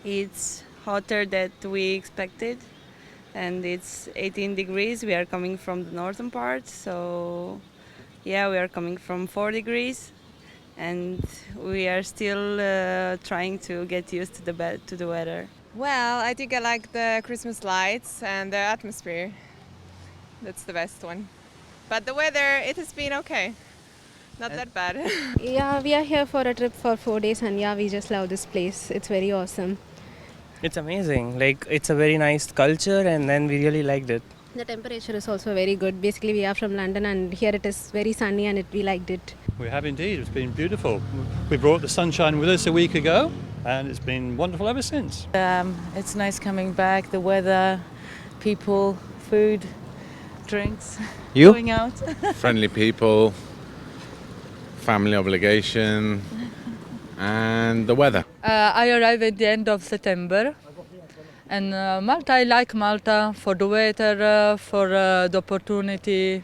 It's hotter than we expected, and it's 18 degrees. We are coming from the northern part, so yeah, we are coming from 4 degrees, and we are still trying to get used to the weather. Well, I think I like the Christmas lights and the atmosphere. That's the best one. But the weather, it has been okay. Not that bad. Yeah, we are here for a trip for 4 days and yeah, we just love this place. It's very awesome. It's amazing. Like, it's a very nice culture, and then we really liked it. The temperature is also very good. Basically, we are from London and here it is very sunny and we liked it. We have indeed. It's been beautiful. We brought the sunshine with us a week ago, and it's been wonderful ever since. It's nice coming back, the weather, people, food, drinks, going out. Friendly people, family obligation, and the weather. I arrived at the end of September, and Malta, I like Malta for the weather, for the opportunity.